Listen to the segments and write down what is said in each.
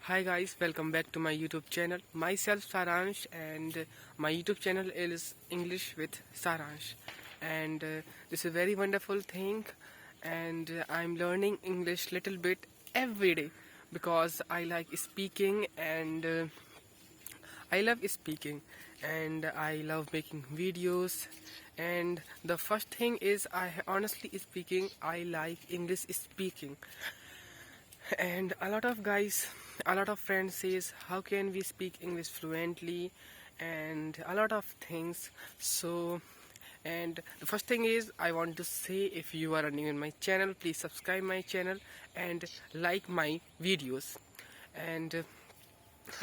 Hi guys, welcome back to my YouTube channel. Myself Saransh, and my YouTube channel is English with Saransh. And this is a very wonderful thing, and I'm learning English little bit every day because I like speaking, and I love speaking, and I love making videos. And the first thing is, I honestly speaking, I like English speaking. And a lot of friends says, how can we speak English fluently, and a lot of things. So, and the first thing is, I want to say, if you are new in my channel, please subscribe my channel and like my videos. And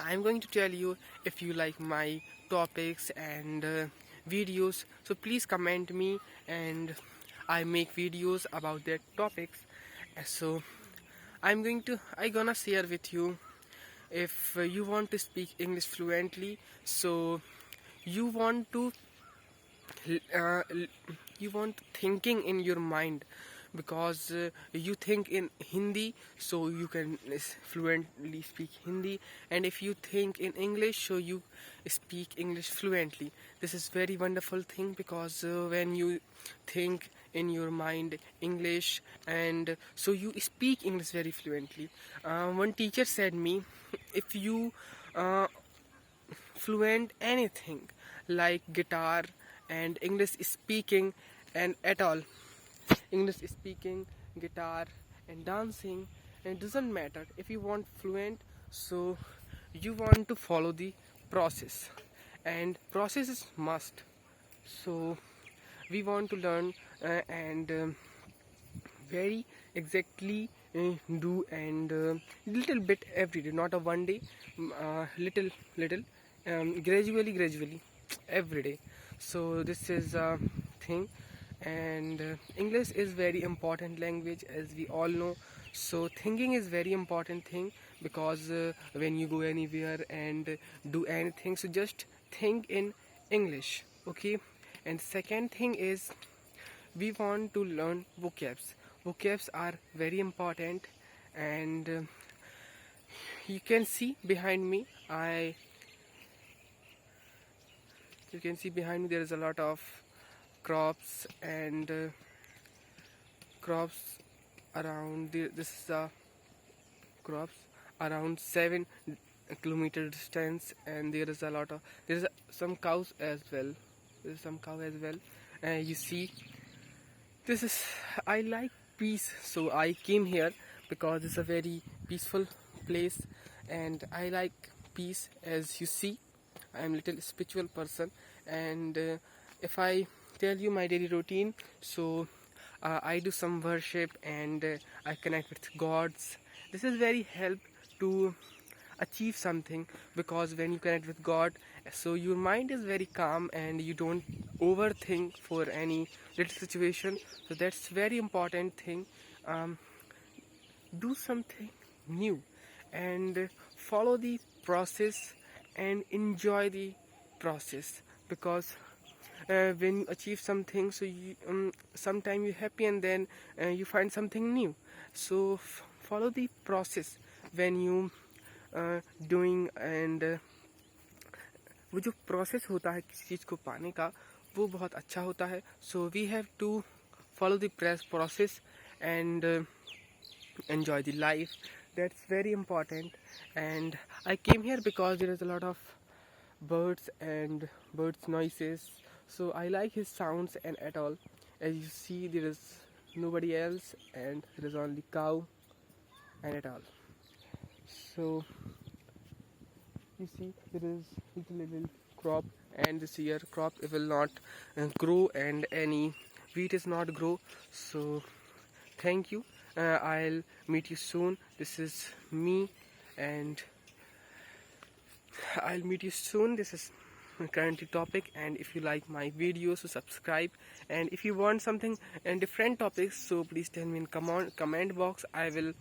I'm going to tell you, if you like my topics and videos, so please comment me, and I make videos about their topics. So I gonna share with you, if you want to speak English fluently. So you want to uh, you want thinking in your mind, because you think in Hindi, so you can fluently speak Hindi. And if you think in English, so you speak English fluently. This is very wonderful thing, because when you think in your mind English, and so you speak English very fluently. One teacher said me, if you uh, fluent anything like guitar and English speaking, and at all English speaking, guitar and dancing, and it doesn't matter if you want fluent. So you want to follow the process, and process is must. So we want to learn, and very exactly do, and little bit every day, not a one day, little gradually every day. So this is a thing. And English is very important language, as we all know. So thinking is very important thing, because when you go anywhere and do anything, so just think in English, okay. And second thing is, we want to learn vocabs. Vocabs are very important, and you can see behind me, I you can see behind me there is a lot of crops, and crops around this is crops around 7 kilometer distance, and there is some cows as well. There's some cow as well. You see, this is I like peace, so I came here because it's a very peaceful place, and I like peace. As you see, I am little spiritual person, and if I tell you my daily routine, so I do some worship, and I connect with gods. This is very help to achieve something, because when you connect with God, so your mind is very calm, and you don't overthink for any little situation. So that's very important thing. um, do something new, and follow the process, and enjoy the process, because when you achieve something, so you sometime you're happy, and then you find something new. So follow the process when you doing, and वो जो process होता है किसी चीज़ को पाने का, वो बहुत अच्छा होता है. So we have to follow the process, and enjoy the life. That's very important. And I came here because there is a lot of birds and birds noises, so I like his sounds. And at all, as you see, there is nobody else, and there is only cow, and at all. So you see, there is little crop, and this year crop it will not grow, and any wheat is not grow. So thank you. I'll meet you soon. This is me, and I'll meet you soon. This is my currently topic, and if you like my videos, so subscribe. And if you want something and different topics, so please tell me in comment box. I will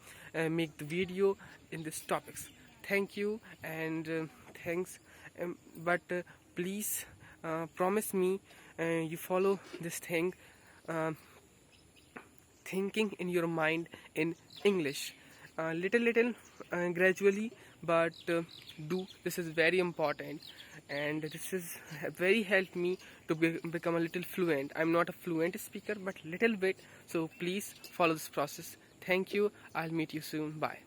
make the video in this topics. Thank you, and thanks. But please promise me, you follow this thing. Um thinking in your mind in English. little gradually, but do. This is very important, and this is very helped me to become a little fluent. I'm not a fluent speaker, but little bit. So please follow this process. Thank you. I'll meet you soon. Bye.